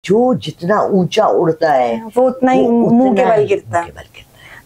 जो जितना ऊंचा उड़ता है वो उतना ही मुंह के बल गिरता है।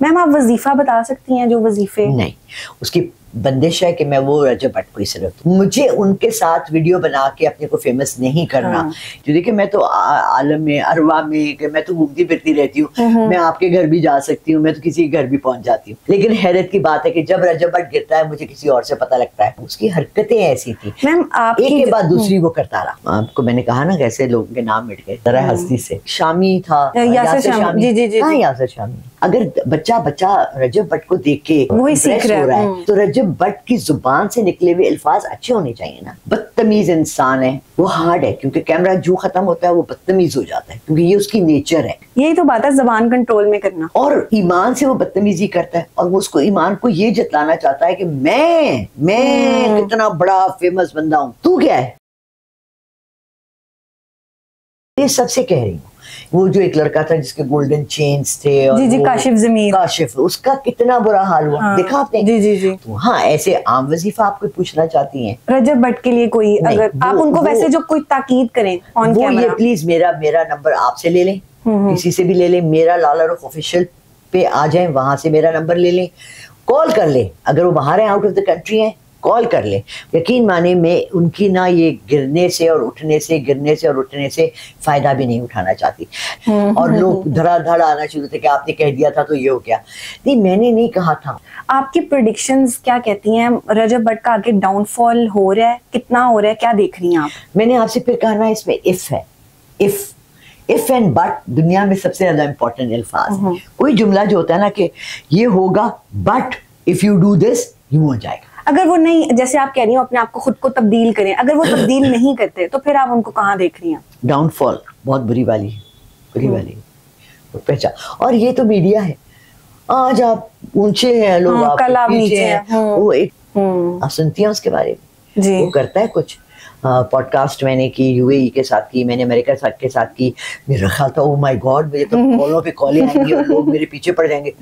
मैम आप वजीफा बता सकती हैं जो वजीफे? नहीं, उसकी बंदिश है कि मैं वो रजब भट्ट को ही सिर्फ, मुझे उनके साथ वीडियो बना के अपने को फेमस नहीं करना। जो देखिए मैं तो आलम में अरवा में मैं तो घूमती फिरती रहती हूँ, मैं आपके घर भी जा सकती हूँ, मैं तो किसी के घर भी पहुंच जाती हूँ, लेकिन हैरत की बात है कि जब रजब भट्ट गिरता है मुझे किसी और से पता लगता है। उसकी हरकतें ऐसी थी, मैम एक के बाद दूसरी वो करता रहा। आपको मैंने कहा ना कैसे लोगों के नाम मिट गए जरा हस्ती से। शामी था, यासिर शामी, यासिर शामी। अगर बच्चा रजब भट्ट को देख के वही सीख रहा है तो रजब भट्ट की जुबान से निकले हुए अल्फाज अच्छे होने चाहिए ना। बदतमीज इंसान है वो हार्ड है, क्योंकि कैमरा जो खत्म होता है वो बदतमीज हो जाता है, क्योंकि ये उसकी नेचर है। यही तो बात है, जबान कंट्रोल में करना। और ईमान से वो बदतमीजी करता है, और वो उसको ईमान को ये जतलाना चाहता है कि मैं कितना बड़ा फेमस बंदा हूं, तू क्या है। ये सबसे कह रही हूँ, वो जो एक लड़का था जिसके गोल्डन चेन्स थे और जी काशिफ ज़मीर, काशिफ, उसका कितना बुरा हाल हुआ। हाँ, देखा आपने? जी। तो हाँ, ऐसे आम वजीफा आपको पूछना चाहती हैं रजब भट्ट के लिए कोई, अगर आप उनको वैसे जो कोई ताकीद करें ऑन कैमरा, ये प्लीज मेरा नंबर आपसे ले लें, किसी से भी ले लें, मेरा लाला रुख ऑफिशियल पे आ जाए, वहां से मेरा नंबर ले लें, कॉल कर ले। अगर वो बाहर है, आउट ऑफ द कंट्री है, कॉल कर ले। यकीन माने मैं उनकी ना ये गिरने से और उठने से फायदा भी नहीं उठाना चाहती। और लोग धड़ाधड़ आना शुरू थे कि आपने कह दिया था तो ये हो गया। नहीं, मैंने नहीं कहा था। आपकी प्रेडिक्शंस क्या कहती हैं? रजब भट्ट का आगे डाउनफॉल हो रहा है, कितना हो रहा है, क्या देख रही हैं आप? मैंने आपसे फिर कहा ना, इसमें इफ है, इफ एंड बट दुनिया में सबसे ज्यादा इंपॉर्टेंट अल्फाज है। कोई जुमला जो होता है ना कि ये होगा but if you do this, यूं हो जाएगा। अगर वो नहीं, जैसे आप कह रही हो अपने आप को खुद को तब्दील करें, अगर वो तब्दील नहीं करते तो फिर आप उनको कहाँ देख रही हैं? डाउनफॉल बहुत बुरी वाली पहचान। और ये तो मीडिया है, आज आप ऊंचे हैं लोग, कल आप नीचे हैं। वो एक आप सुनती हैं उसके बारे में जी। वो करता है कुछ पॉडकास्ट मैंने की, यूएई के साथ की, मैंने अमेरिका के साथ की। मेरा ख्याल था ओ माय गॉड, मुझे तो कॉलों पे कॉलें आएंगी और लोग मेरे पीछे पड़ जाएंगे।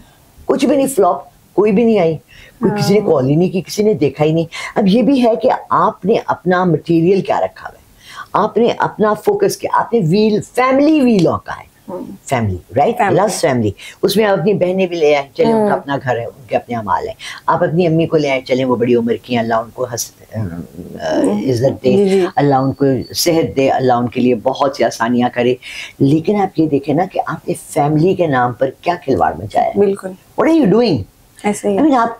कुछ भी नहीं, फ्लॉप, कोई भी नहीं आई, कोई किसी ने कॉल ही नहीं की, किसी ने देखा ही नहीं। अब ये भी है कि आपने अपना मटेरियल क्या रखा हुआ है, आपने अपना फोकस क्या, आपने फैमिली व्लॉग का है, फैमिली राइट, लव्स फैमिली। उसमें आप अपनी बहनें भी ले आए, चले उनका अपना घर है, उनके अपने अमाल है। आप अपनी अम्मी को ले आए, चले वो बड़ी उम्र की, अल्लाह उनको इज्जत दे, अल्लाह उनको सेहत दे, अल्लाह उनके लिए बहुत सी आसानियां करे। लेकिन आप ये देखें ना कि आपने फैमिली के नाम पर क्या खिलवाड़ मचाया है। बिल्कुल, व्हाट आर यू डूइंग? ऐसे ही। I mean, आप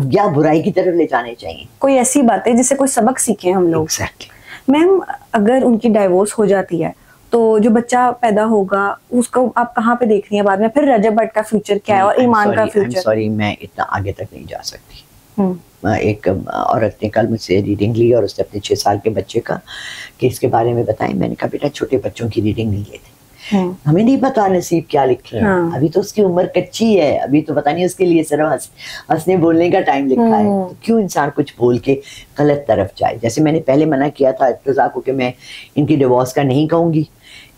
या बुराई की तरफ ले जाने चाहिए। कोई ऐसी बात है जिससे कोई सबक सीखे हम लोग। Exactly. मैम, अगर उनकी डाइवोर्स हो जाती है तो जो बच्चा पैदा होगा उसको आप कहाँ पे देख रही हैं बाद में? फिर रजब भट्ट का फ्यूचर क्या है और ईमान का फ्यूचर? सॉरी, मैं इतना आगे तक नहीं जा सकती। एक औरत ने कल मुझसे रीडिंग ली और उसने अपने 6 साल के बच्चे का केस के बारे में बताया। मैंने कहा बेटा, छोटे बच्चों की रीडिंग नहीं लेते, हमें नहीं पता नसीब क्या लिखे हैं। अभी तो उसकी उम्र कच्ची है, अभी तो पता नहीं उसके लिए सिर्फ हंसने बोलने का टाइम लिखा है। तो क्यों इंसान कुछ बोल के गलत तरफ जाए? जैसे मैंने पहले मना किया था इत्तज़ा को कि मैं इनकी डिवोर्स का नहीं कहूंगी,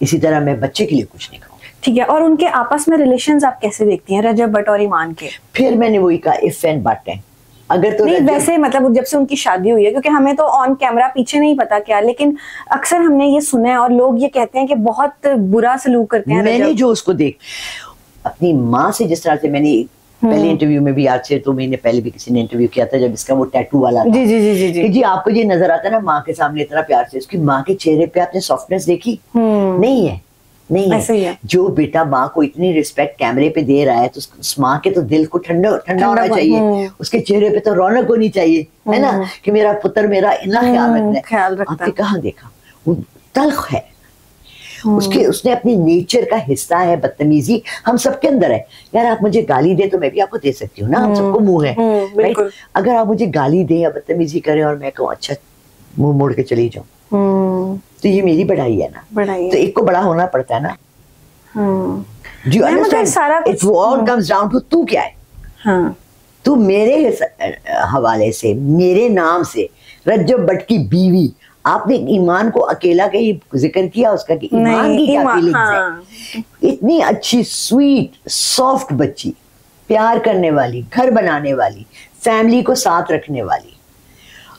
इसी तरह मैं बच्चे के लिए कुछ नहीं कहूँगी। ठीक है। और उनके आपस में रिलेशंस आप कैसे देखती हैं, रजब भट्ट और ईमान के? फिर मैंने वही कहा, इफ एंड बट है। अगर तो नहीं, वैसे मतलब जब से उनकी शादी हुई है, क्योंकि हमें तो ऑन कैमरा पीछे नहीं पता क्या, लेकिन अक्सर हमने ये सुना है और लोग ये कहते हैं कि बहुत बुरा सलूक करते हैं। मैंने जो उसको देख अपनी माँ से, जिस तरह से मैंने पहले इंटरव्यू में भी, आज से 2 महीने पहले भी किसी ने इंटरव्यू किया था जब इसका वो टैटू वाला था। जी आपको ये नजर आता है ना माँ के सामने इतना प्यार से, उसकी माँ के चेहरे पे आपने सॉफ्टनेस देखी? नहीं है। जो बेटा माँ को इतनी रिस्पेक्ट कैमरे पे दे रहा है तो उस माँ के तो दिल को ठंडा होना चाहिए, उसके चेहरे पे तो रौनक होनी चाहिए, है ना, कि मेरा पुत्र मेरा इतना ख्याल रखता है। आपने कहाँ देखा? वो तल्ख है, उसने अपनी नेचर का हिस्सा है बदतमीजी, हम सबके अंदर है। यार आप मुझे गाली दे तो मैं भी आपको दे सकती हूँ ना, हम सबको मुंह है। अगर आप मुझे गाली दें या बदतमीजी करें और मैं कहूँ अच्छा मुंह मोड़ के चली जाऊँ, तो ये मेरी बढ़ाई है ना, तो एक को बड़ा होना पड़ता है ना। Do you understand? It all comes down to तू क्या है। तू मेरे हवाले से, मेरे नाम से रजब भट्ट की बीवी, आपने ईमान को अकेला के ही जिक्र किया उसका कि ईमान की क्या फीलिंग्स है। इतनी अच्छी स्वीट सॉफ्ट बच्ची, प्यार करने वाली, घर बनाने वाली, फैमिली को साथ रखने वाली,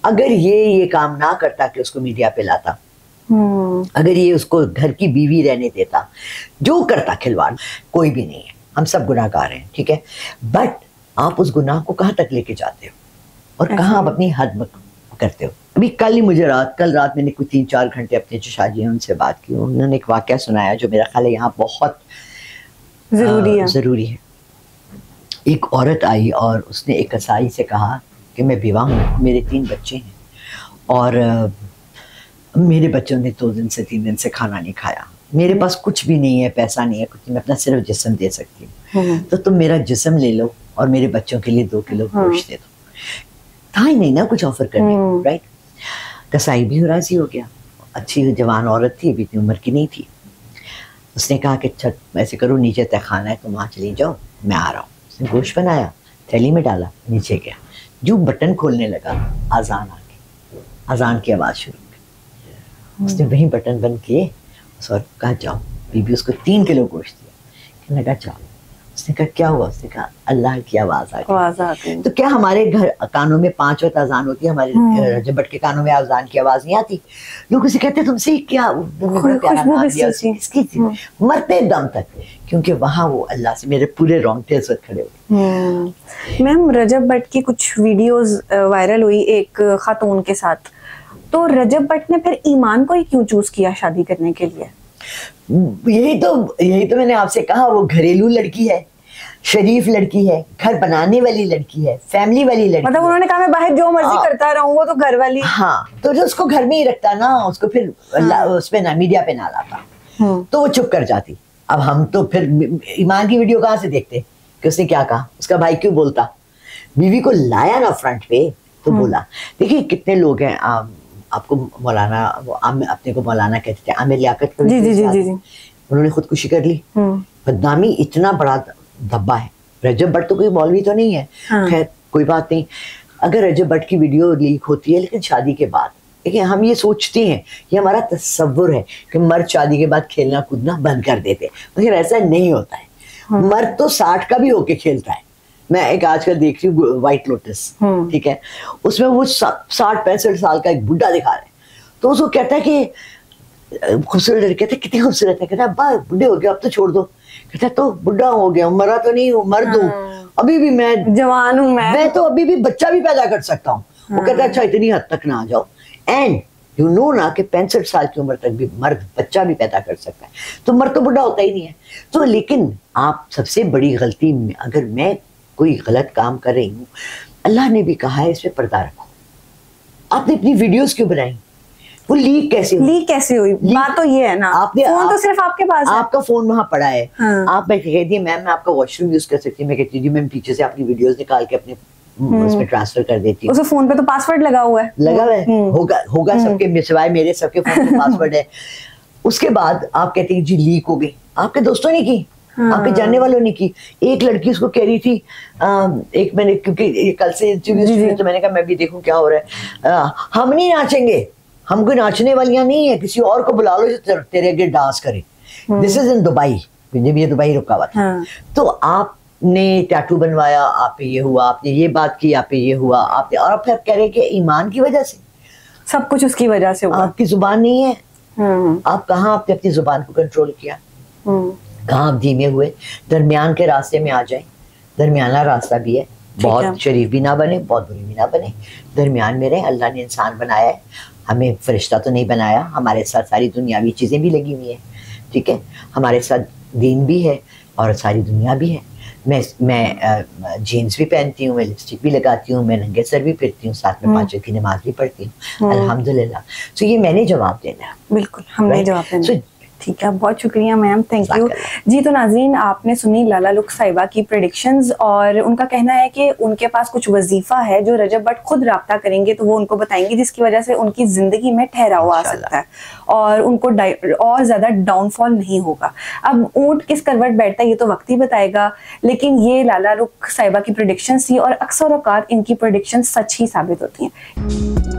अगर ये काम ना करता कि उसको मीडिया पे लाता अगर ये उसको घर की बीवी रहने देता, जो करता खिलवाड़, कोई भी नहीं है, हम सब गुनाहगार हैं, ठीक है, बट आप उस गुनाह को कहाँ तक लेके जाते हो और कहाँ आप अपनी हद करते हो। अभी कल रात मैंने कुछ 3-4 घंटे अपने जो शादी हैं उनसे बात की, उन्होंने एक वाकया सुनाया जो मेरा ख्याल है यहाँ बहुत ज़रूरी है। एक औरत आई और उसने एक कसाई से कहा कि मैं विवाह हूँ, मेरे 3 बच्चे हैं और मेरे बच्चों ने 2 दिन से 3 दिन से खाना नहीं खाया, मेरे पास कुछ भी नहीं है, पैसा नहीं है, कुछ नहीं, मैं अपना सिर्फ जिस्म दे सकती हूँ, तो तुम मेरा जिस्म ले लो और मेरे बच्चों के लिए 2 किलो गोश्त दे दो। था ही नहीं ना कुछ ऑफर करने को, राइट। कसाई भी राजी हो गया, अच्छी जवान औरत थी, अभी इतनी उम्र की नहीं थी। उसने कहा कि छत ऐसे करो, नीचे तहखाना है, तुम वहाँ चली जाओ, मैं आ रहा हूँ। उसने गोश्त बनाया, थैली में डाला, नीचे गया, जो बटन खोलने लगा आज़ान आ गई, आज़ान की आवाज़ शुरू हुई। उसने वहीं बटन बंद किए, उस औरत को कहा जाओ, बीबी उसको 3 किलो गोश्त दिया, कहने लगा जाओ। उसने कहा क्या हुआ? उसने कहा अल्लाह की आवाज़ आ गई। तो क्या हमारे घर कानों में 5 वक्त अजान होती है, हमारे रजब भट्ट के कानों में अजान की आवाज़ नहीं आती? लोग उसे कहते तुमसे क्या मरते दम तक, क्योंकि वहाँ वो अल्लाह से, मेरे पूरे रोंगटे इस वक्त खड़े हुए। मैम रजब भट्ट की कुछ वीडियोस वायरल हुई एक खातून के साथ, तो रजब भट्ट ने फिर ईमान को ही क्यों चूज किया शादी करने के लिए? यही तो मैंने आपसे कहा, वो घरेलू लड़की है, शरीफ लड़की है, घर बनाने वाली लड़की है, फैमिली वाली लड़की, मतलब उन्होंने कहा मैं बाहर जो मर्जी करता रहूं, वो तो घर वाली। हाँ, तो जो उसको घर में ही रखता ना, उसको फिर उसपे ना मीडिया पे ना लाता, तो वो चुप कर जाती। अब हम तो फिर ईमान की वीडियो कहाँ से देखते कि उसने क्या कहा, उसका भाई क्यों बोलता, बीवी को लाया ना फ्रंट पे तो बोला। देखिए कितने लोग हैं, आपको मौलाना, अपने को मौलाना कहते थे, आमिर लियाकत, जी, उन्होंने खुदकुशी कर ली। बदनामी इतना बड़ा धब्बा है। रजब भट्ट तो कोई मौलवी तो नहीं है, खैर कोई बात नहीं। अगर रजब भट्ट की वीडियो लीक होती है, लेकिन शादी के बाद, देखिए हम ये सोचते हैं, ये हमारा तस्वुर है कि मर्द शादी के बाद खेलना कूदना बंद कर देते, मगर ऐसा नहीं होता है। मर्द तो 60 का भी होके खेलता है। मैं एक आजकल देख रही हूँ व्हाइट लोटस, ठीक है, उसमें वो 60-65 साल का एक बुढ़ा दिखा रहे हैं, तो उसको कहता है कि खूबसूरत लड़के, कहते कितनी खूबसूरत है, कहता है बुढ़े हो गए अब तो छोड़ दो, कहता है तो बुढ़ा हो गया, मरा तो नहीं हूँ, मर्द हूँ, अभी भी मैं जवान हूँ, मैं तो अभी भी बच्चा भी पैदा कर सकता हूँ। वो कहता है अच्छा इतनी हद तक ना आ जाओ, एंड यू नो ना कि 65 साल की उम्र तक भी मर्द बच्चा भी पैदा कर सकता है, तो मर्द तो बुढ़ा होता ही नहीं है। तो लेकिन आप सबसे बड़ी गलती में, अगर मैं कोई गलत काम कर रही हूँ, अल्लाह ने भी कहा है इस पे पर्दा रखो। आपने अपनी वीडियोस क्यों बनाई? वो लीक कैसे हुई? बात तो ये है ना, फोन तो सिर्फ आपके पास है, आपका फोन वहाँ पड़ा है। आप मैं कह दी मैम मैं आपका वॉशरूम यूज कर सकती हूँ, मैं कहती हूँ मैम पीछे से अपनी वीडियोस निकाल के अपने उसमें ट्रांसफर कर देती हूँ। उस फोन पे तो पासवर्ड लगा हुआ है, होगा सबके सिवाय मेरे, सबके फोन पे पासवर्ड है। उसके बाद आप कहते हैं जी लीक हो गई, आपके दोस्तों ने की, आपके जानने वालों ने की। एक लड़की उसको कह रही थी, एक मैंने, क्योंकि कल से इंटरव्यू, तो मैंने कहा मैं भी देखूं क्या हो रहा है। हम नहीं नाचेंगे, हम कोई नाचने वालियां नहीं है, किसी और को बुला लो जो तेरे आगे डांस करे। दिस इज इन दुबई, जब ये दुबई रुका हुआ था। तो आपने टैटू बनवाया, आप पे ये हुआ, आपने ये बात की, आप पे ये हुआ, आपने, और फिर कह रहे कि ईमान की वजह से, सब कुछ उसकी वजह से हुआ। आपकी जुबान नहीं है, आप कहाँ आपने अपनी जुबान को कंट्रोल किया, कहाँ आप धीमे हुए? दरमियान के रास्ते में आ जाए, दरमियाना रास्ता भी है, बहुत शरीफ भी ना बने, बहुत बुरी भी ना बने, दरमियान में रहे। अल्लाह ने इंसान बनाया है, हमें फरिश्ता तो नहीं बनाया, हमारे साथ सारी दुनियावी चीज़ें भी लगी हुई हैं, ठीक है, हमारे साथ दीन भी है और सारी दुनिया भी है। मैं जीन्स भी पहनती हूँ, मैं लिपस्टिक भी लगाती हूँ, मैं नंगे सर भी फिरती हूँ, साथ में 5 वक्त की नमाज भी पढ़ती हूँ, अल्हम्दुलिल्लाह। तो ये मैंने जवाब देना है। बिल्कुल, हमने जवाब देना। ठीक है, बहुत शुक्रिया मैम, थैंक यू जी। तो नाज़रीन, आपने सुनी लाला लुक साहिबा की प्रेडिक्शंस, और उनका कहना है कि उनके पास कुछ वजीफा है जो रजब भट्ट खुद राब्ता करेंगे तो वो उनको बताएंगे, जिसकी वजह से उनकी जिंदगी में ठहराव आ सकता है और उनको और ज्यादा डाउनफॉल नहीं होगा। अब ऊंट किस करवट बैठता है ये तो वक्त ही बताएगा, लेकिन ये लाला लुक साहिबा की प्रेडिक्शंस थी और अक्सर औकात इनकी प्रेडिक्शंस सच ही साबित होती हैं।